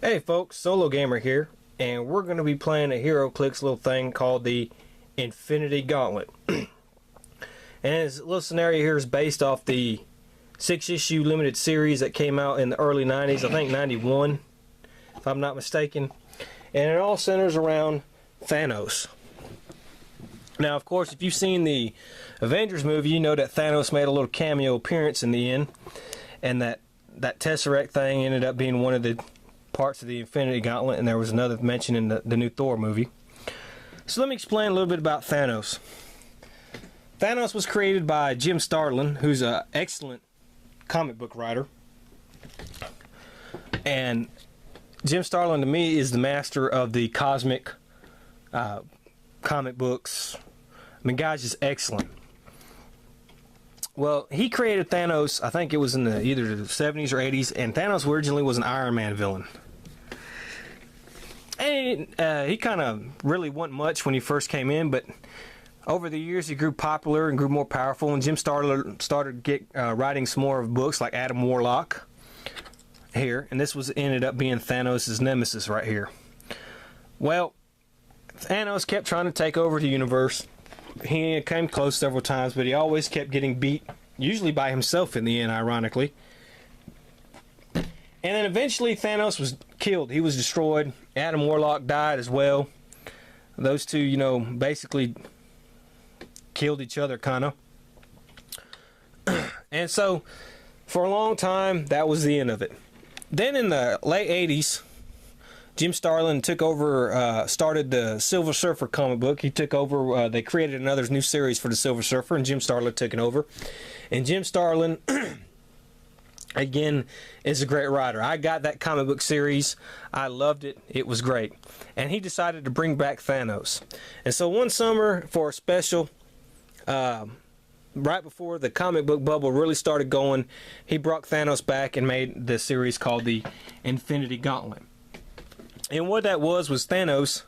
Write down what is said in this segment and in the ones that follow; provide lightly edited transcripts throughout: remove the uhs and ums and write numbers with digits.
Hey folks, SoloGamer here, and we're going to be playing a heroclix little thing called the Infinity Gauntlet. And this little scenario here is based off the 6-issue limited series that came out in the early 90s, I think 91, if I'm not mistaken. And it all centers around Thanos. Now, of course, if you've seen the Avengers movie, you know that Thanos made a little cameo appearance in the end, and that Tesseract thing ended up being one of the parts of the Infinity Gauntlet, and there was another mention in the new Thor movie. So let me explain a little bit about Thanos. Thanos was created by Jim Starlin, who's an excellent comic book writer. And Jim Starlin, to me, is the master of the cosmic comic books. I mean, guy's just excellent. Well, he created Thanos, I think it was in either the 70s or 80s, and Thanos originally was an Iron Man villain. And he kind of really wasn't much when he first came in, but over the years he grew popular and grew more powerful, and Jim started writing some more of books like Adam Warlock here, and this ended up being Thanos' nemesis right here. Well, Thanos kept trying to take over the universe. He came close several times, but he always kept getting beat, usually by himself in the end, ironically. And then eventually Thanos was killed. He was destroyed. Adam Warlock died as well. Those two, you know, basically killed each other, kind of. And so, for a long time, that was the end of it. Then in the late 80s, Jim Starlin took over, started the Silver Surfer comic book. He took over, they created another new series for the Silver Surfer, and Jim Starlin took it over. And Jim Starlin, again, is a great writer. I got that comic book series. I loved it. It was great. And he decided to bring back Thanos. And so one summer, for a special, right before the comic book bubble really started going, he brought Thanos back and made the series called the Infinity Gauntlet. And what that was Thanos,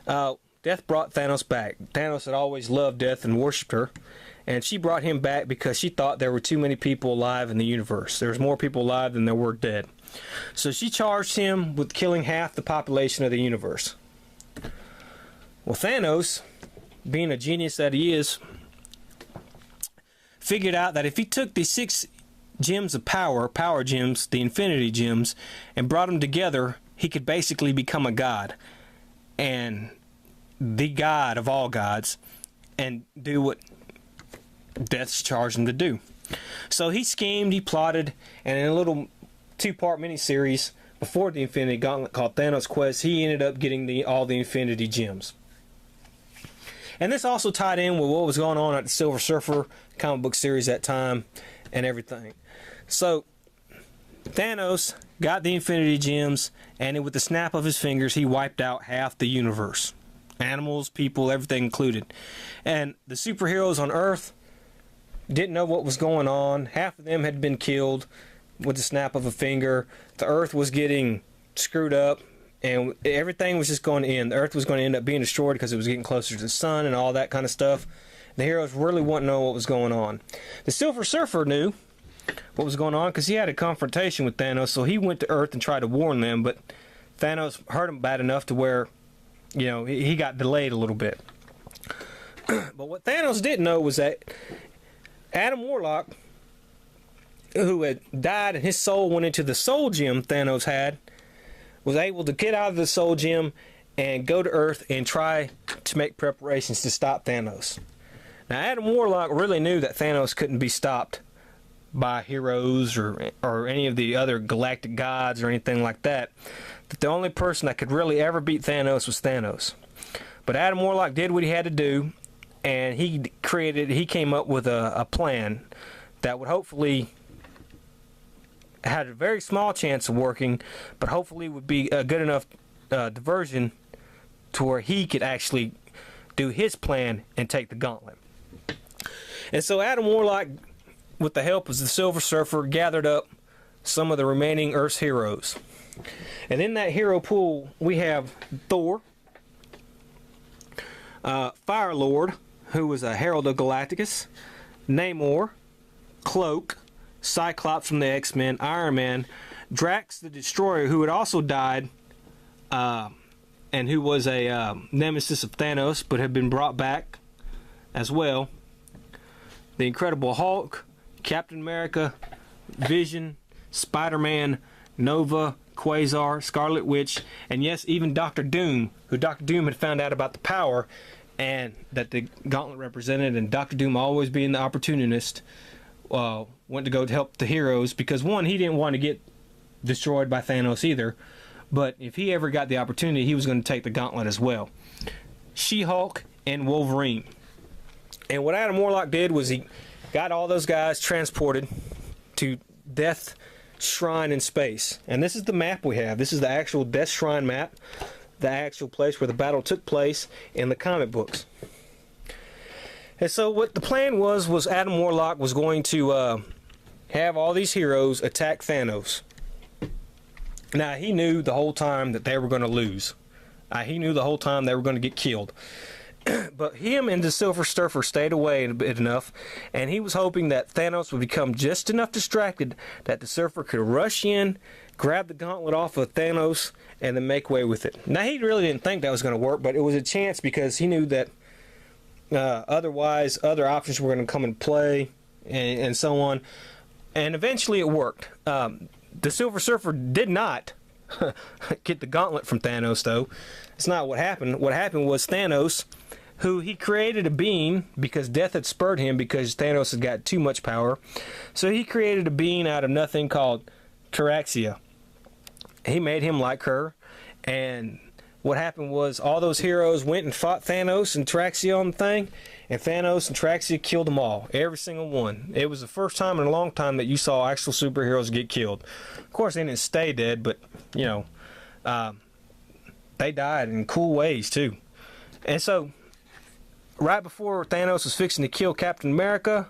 Death brought Thanos back. Thanos had always loved Death and worshipped her. And she brought him back because she thought there were too many people alive in the universe. There was more people alive than there were dead. So she charged him with killing half the population of the universe. Well, Thanos, being a genius that he is, figured out that if he took the 6 gems of power gems, the Infinity Gems, and brought them together, he could basically become a god, and the god of all gods, and do what Death's charged him to do. So he schemed, he plotted, and in a little 2-part miniseries before the Infinity Gauntlet called Thanos Quest, he ended up getting all the Infinity Gems. And this also tied in with what was going on at the Silver Surfer comic book series at that time and everything. So Thanos got the Infinity Gems, and with the snap of his fingers, he wiped out half the universe. Animals, people, everything included. And the superheroes on Earth didn't know what was going on. Half of them had been killed with the snap of a finger. The Earth was getting screwed up, and everything was just going to end. The Earth was going to end up being destroyed because it was getting closer to the sun and all that kind of stuff. The heroes really wanted to know what was going on. The Silver Surfer knew what was going on because he had a confrontation with Thanos, so he went to Earth and tried to warn them, but Thanos hurt him bad enough to where, you know, he got delayed a little bit. But what Thanos didn't know was that Adam Warlock, who had died and his soul went into the soul gem Thanos had, was able to get out of the soul gem and go to Earth and try to make preparations to stop Thanos. Now, Adam Warlock really knew that Thanos couldn't be stopped by heroes or any of the other galactic gods or anything like that. That the only person that could really ever beat Thanos was Thanos. But Adam Warlock did what he had to do, and he came up with a plan that would hopefully had a very small chance of working, but hopefully would be a good enough diversion to where he could actually do his plan and take the gauntlet. And so Adam Warlock, with the help of the Silver Surfer, gathered up some of the remaining Earth's heroes. And in that hero pool, we have Thor, Fire Lord, who was a Herald of Galacticus, Namor, Cloak, Cyclops from the X-Men, Iron Man, Drax the Destroyer, who had also died, and who was a nemesis of Thanos, but had been brought back as well. The Incredible Hulk, Captain America, Vision, Spider-Man, Nova, Quasar, Scarlet Witch, and yes, even Doctor Doom, who Doctor Doom had found out about the power and that the gauntlet represented, and Doctor Doom, always being the opportunist, went to go to help the heroes because, one, he didn't want to get destroyed by Thanos either, but if he ever got the opportunity, he was going to take the gauntlet as well. She-Hulk and Wolverine. And what Adam Warlock did was he got all those guys transported to Death Shrine in space. And this is the map we have. This is the actual Death Shrine map, the actual place where the battle took place in the comic books. And so what the plan was Adam Warlock was going to have all these heroes attack Thanos. Now, he knew the whole time that they were going to lose. He knew the whole time they were going to get killed. But him and the Silver Surfer stayed away a bit enough, and he was hoping that Thanos would become just enough distracted that the Surfer could rush in, grab the gauntlet off of Thanos, and then make way with it. Now, he really didn't think that was going to work, but it was a chance because he knew that otherwise other options were going to come and play, and so on. And eventually it worked. The Silver Surfer did not get the gauntlet from Thanos, though. It's not what happened. What happened was Thanos, who he created a being because death had spurred him because Thanos had got too much power. So he created a being out of nothing called Taraxia. He made him like her, and what happened was all those heroes went and fought Thanos and Taraxia on the thing, and Thanos and Taraxia killed them all, every single one. It was the first time in a long time that you saw actual superheroes get killed. Of course, they didn't stay dead, but, you know, they died in cool ways, too. And so, right before Thanos was fixing to kill Captain America,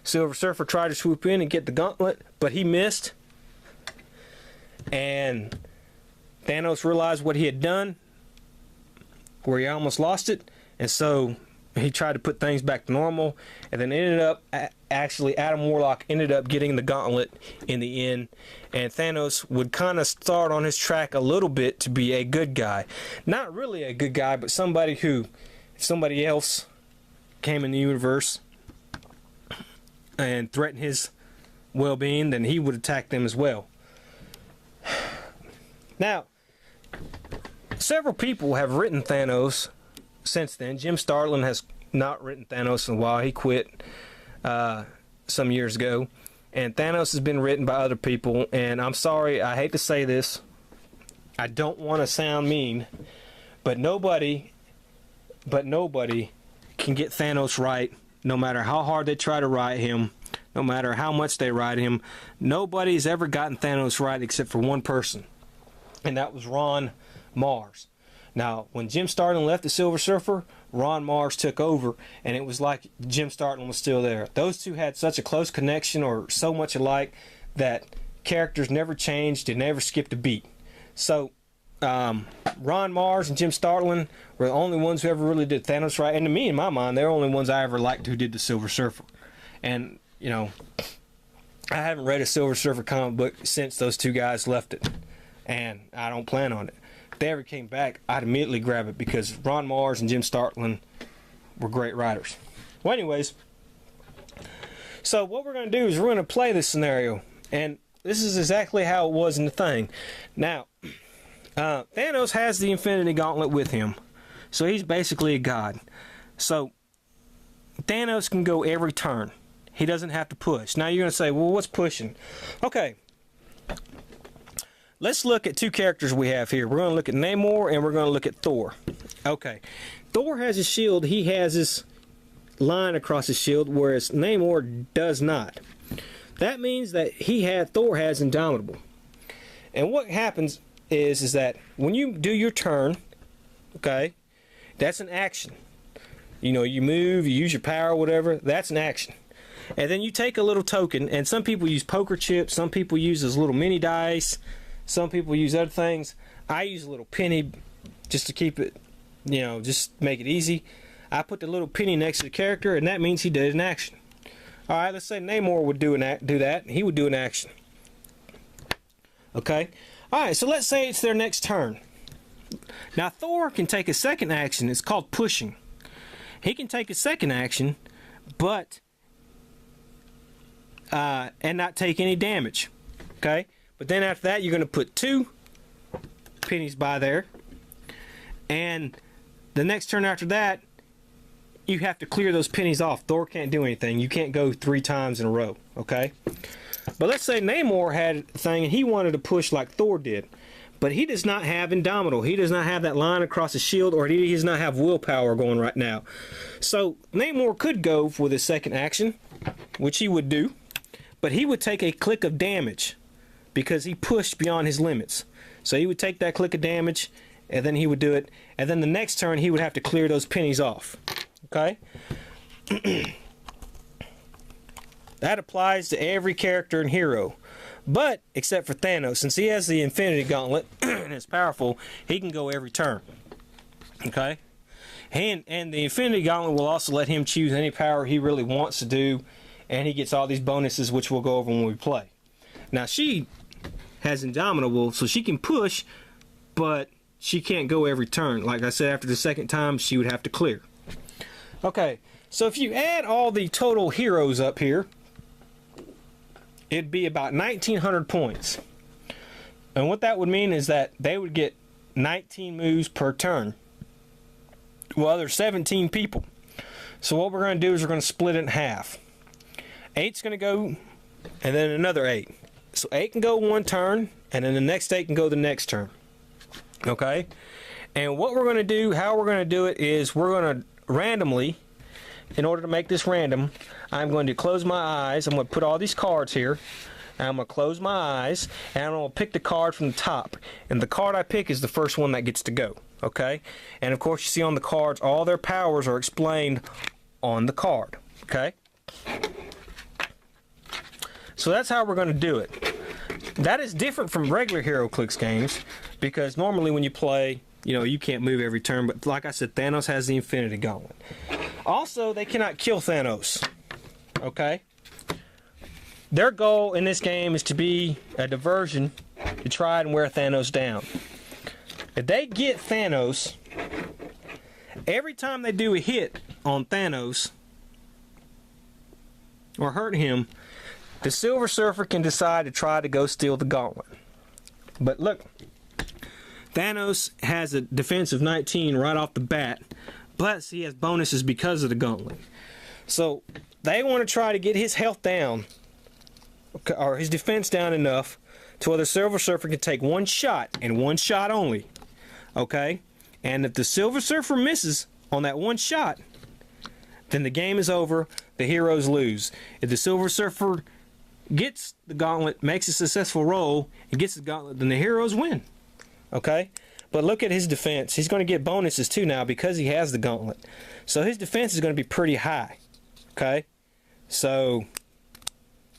Silver Surfer tried to swoop in and get the gauntlet, but he missed. And Thanos realized what he had done, where he almost lost it, and so he tried to put things back to normal, and then ended up, actually Adam Warlock ended up getting the gauntlet in the end, and Thanos would kind of start on his track a little bit to be a good guy. Not really a good guy, but somebody who, if somebody else came in the universe and threatened his well-being, then he would attack them as well. Now, several people have written Thanos since then. Jim Starlin has not written Thanos in a while. He quit some years ago. And Thanos has been written by other people. And I'm sorry, I hate to say this. I don't want to sound mean. But nobody can get Thanos right, no matter how hard they try to write him, no matter how much they write him. Nobody's ever gotten Thanos right except for one person. And that was Ron Mars. Now, when Jim Starlin left the Silver Surfer, Ron Mars took over, and it was like Jim Starlin was still there. Those two had such a close connection, or so much alike, that characters never changed and never skipped a beat. So, Ron Mars and Jim Starlin were the only ones who ever really did Thanos right. And to me, in my mind, they're the only ones I ever liked who did the Silver Surfer. And, you know, I haven't read a Silver Surfer comic book since those two guys left it. And I don't plan on it. If they ever came back, I'd immediately grab it because Ron Mars and Jim Starlin were great writers. Well, anyways, so what we're going to do is we're going to play this scenario. And this is exactly how it was in the thing. Now, Thanos has the Infinity Gauntlet with him. So he's basically a god. So Thanos can go every turn. He doesn't have to push. Now you're going to say, well, what's pushing? Okay. Let's look at two characters we have here. We're going to look at Namor and we're going to look at Thor. Okay. Thor has his shield. He has this line across his shield, whereas Namor does not. That means that Thor has Indomitable. And what happens is that when you do your turn, okay, that's an action. You know, you move, you use your power, whatever, that's an action. And then you take a little token, and some people use poker chips, some people use those little mini dice, some people use other things. I use a little penny just to keep it, you know, just make it easy. I put the little penny next to the character, and that means he did an action. Alright, let's say Namor would do that. He would do an action. Okay? Alright, so let's say it's their next turn. Now Thor can take a second action. It's called pushing. He can take a second action, but and not take any damage. Okay? But then after that, you're going to put 2 pennies by there. And the next turn after that, you have to clear those pennies off. Thor can't do anything. You can't go 3 times in a row. Okay? But let's say Namor had a thing and he wanted to push like Thor did. But he does not have Indomitable. He does not have that line across his shield, or he does not have willpower going right now. So Namor could go with his second action, which he would do. But he would take a click of damage because he pushed beyond his limits. So he would take that click of damage, and then he would do it. And then the next turn, he would have to clear those pennies off. Okay? That applies to every character and hero. But, except for Thanos, since he has the Infinity Gauntlet, and it's powerful, he can go every turn. Okay? And the Infinity Gauntlet will also let him choose any power he really wants to do, and he gets all these bonuses, which we'll go over when we play. Now, she has Indomitable, so she can push, but she can't go every turn. Like I said, after the second time, she would have to clear. Okay, so if you add all the total heroes up here, it'd be about 1,900 points. And what that would mean is that they would get 19 moves per turn. Well, there's 17 people. So what we're going to do is we're going to split it in half. 8's going to go, and then another 8. So 8 can go one turn, and then the next 8 can go the next turn. Okay? And what we're going to do, how we're going to do it is we're going to randomly, in order to make this random, I'm going to close my eyes. I'm going to put all these cards here. And I'm going to close my eyes, and I'm going to pick the card from the top. And the card I pick is the first one that gets to go. Okay? And of course, you see on the cards, all their powers are explained on the card. Okay? So that's how we're going to do it. That is different from regular heroclix games, because normally when you play, you can't move every turn. But like I said, Thanos has the Infinity Gauntlet. Also, they cannot kill Thanos. Okay? Their goal in this game is to be a diversion to try and wear Thanos down. If they get Thanos, every time they do a hit on Thanos or hurt him, the Silver Surfer can decide to try to go steal the gauntlet. But look, Thanos has a defense of 19 right off the bat, plus he has bonuses because of the gauntlet. So they want to try to get his health down, or his defense down enough to where the Silver Surfer can take one shot, and one shot only. Okay? And if the Silver Surfer misses on that one shot, then the game is over, the heroes lose. If the Silver Surfer gets the gauntlet, makes a successful roll, and gets the gauntlet, then the heroes win. Okay? But look at his defense. He's going to get bonuses too now because he has the gauntlet. So his defense is going to be pretty high. Okay? So,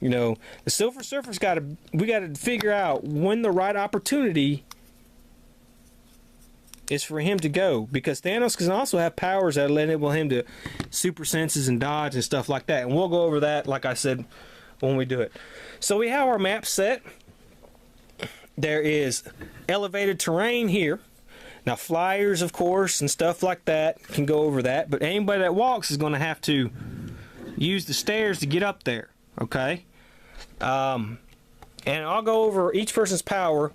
the Silver Surfer's we got to figure out when the right opportunity is for him to go, because Thanos can also have powers that enable him to super senses and dodge and stuff like that. And we'll go over that, like I said, when we do it. So we have our map set. There is elevated terrain here. Now flyers, of course, and stuff like that can go over that, but anybody that walks is going to have to use the stairs to get up there. Okay? And I'll go over each person's power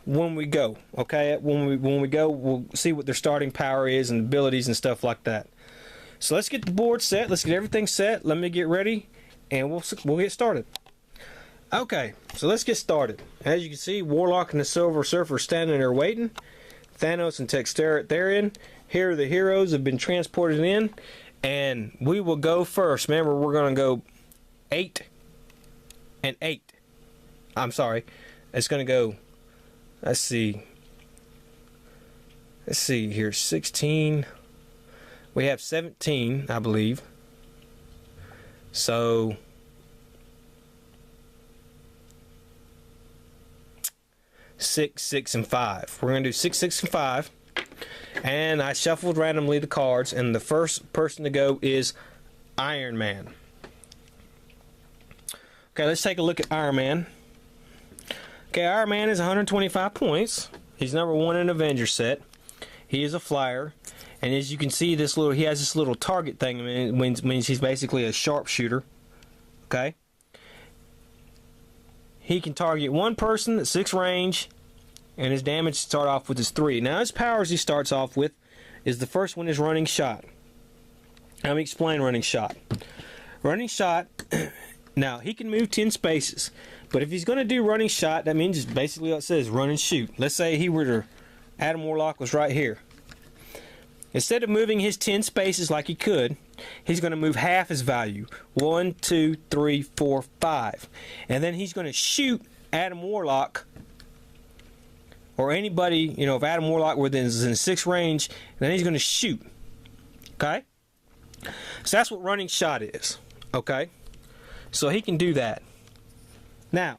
when we go. Okay? When we go, we'll see what their starting power is and abilities and stuff like that. So let's get the board set. Let's get everything set. Let me get ready, and we'll get started. Okay, so let's get started. As you can see, Warlock and the Silver Surfer are standing there waiting. Thanos and Texterit therein. Here the heroes have been transported in, and we will go first. Remember, we're going to go 8 and 8. I'm sorry. It's going to go, let's see here, 16. We have 17, I believe. So 6, 6, and 5. We're going to do 6, 6, and 5. And I shuffled randomly the cards, and the first person to go is Iron Man. Okay, let's take a look at Iron Man. Okay, Iron Man is 125 points. He's number 1 in Avenger set. He is a flyer. And as you can see, he has this little target thing. It means he's basically a sharpshooter. Okay? He can target one person at 6 range, and his damage start off with is 3. Now his powers he starts off with is the first one is running shot. Let me explain running shot. Running shot, now he can move 10 spaces, but if he's going to do running shot, that means it's basically what it says, run and shoot. Let's say he were to, Adam Warlock was right here. Instead of moving his 10 spaces like he could, he's going to move half his value. 1, 2, 3, 4, 5. And then he's going to shoot Adam Warlock, or anybody, you know, if Adam Warlock is in 6 range, then he's going to shoot. Okay? So that's what running shot is. Okay? So he can do that. Now,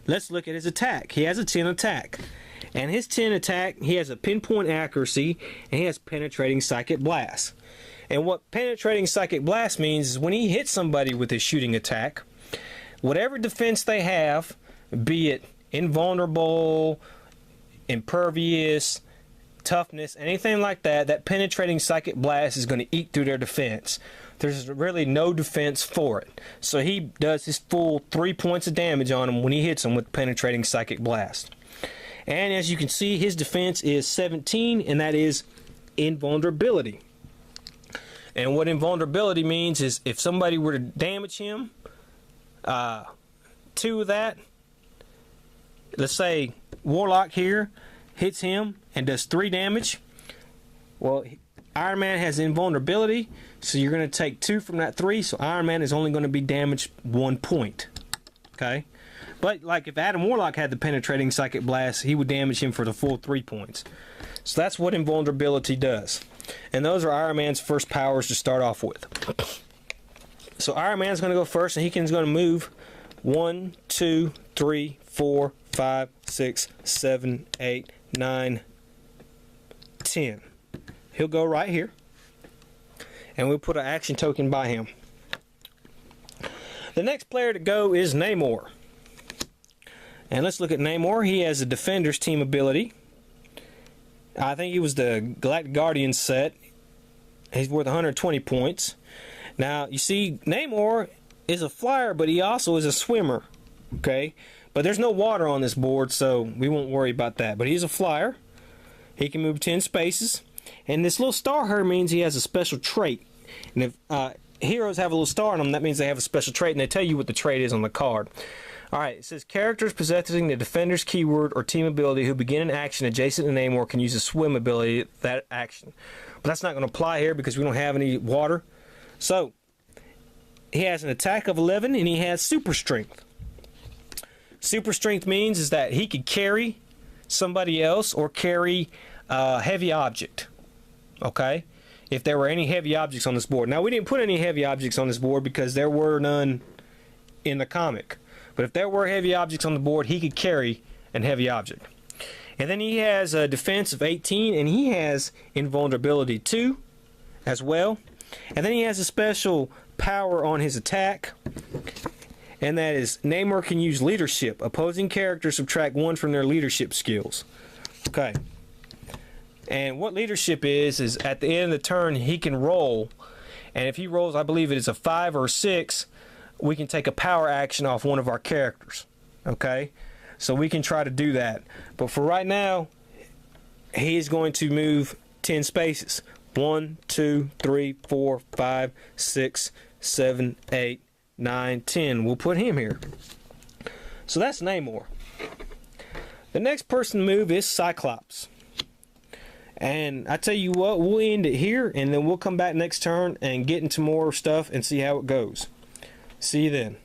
let's look at his attack. He has a 10 attack. And his 10 attack, he has a pinpoint accuracy, and he has penetrating psychic blast. And what penetrating psychic blast means is when he hits somebody with his shooting attack, whatever defense they have, be it invulnerable, impervious, toughness, anything like that, that penetrating psychic blast is going to eat through their defense. There's really no defense for it. So he does his full 3 points of damage on him when he hits him with penetrating psychic blast. And as you can see, his defense is 17, and that is invulnerability. And what invulnerability means is if somebody were to damage him, 2 of that, let's say Warlock here hits him and does 3 damage. Well, Iron Man has invulnerability, so you're going to take 2 from that 3, so Iron Man is only going to be damaged 1 point. Okay? But like if Adam Warlock had the penetrating psychic blast, he would damage him for the full 3 points. So that's what invulnerability does. And those are Iron Man's first powers to start off with. So Iron Man's going to go first, and he's going to move 1, 2, 3, 4, 5, 6, 7, 8, 9, 10. He'll go right here. And we'll put an action token by him. The next player to go is Namor. And let's look at Namor. He has a Defender's Team ability. I think he was the Galactic Guardian set. He's worth 120 points. Now, you see, Namor is a flyer, but he also is a swimmer. Okay? But there's no water on this board, so we won't worry about that. But he's a flyer. He can move 10 spaces. And this little star here means he has a special trait. And if heroes have a little star on them, that means they have a special trait, and they tell you what the trait is on the card. Alright, it says characters possessing the Defender's keyword or team ability who begin an action adjacent to Namor can use a swim ability that action. But that's not going to apply here because we don't have any water. So, he has an attack of 11 and he has super strength. Super strength means is that he could carry somebody else or carry a heavy object. Okay? If there were any heavy objects on this board. Now, we didn't put any heavy objects on this board because there were none in the comic. But if there were heavy objects on the board, he could carry a heavy object. And then he has a defense of 18, and he has invulnerability 2 as well. And then he has a special power on his attack, and that is Namor can use leadership. Opposing characters subtract 1 from their leadership skills. Okay. And what leadership is at the end of the turn, he can roll. And if he rolls, I believe it is a 5 or a 6, we can take a power action off one of our characters. Okay? So we can try to do that. But for right now, he is going to move 10 spaces. 1, 2, 3, 4, 5, 6, 7, 8, 9, 10. We'll put him here. So that's Namor. The next person to move is Cyclops. And I tell you what, we'll end it here, and then we'll come back next turn and get into more stuff and see how it goes. See you then.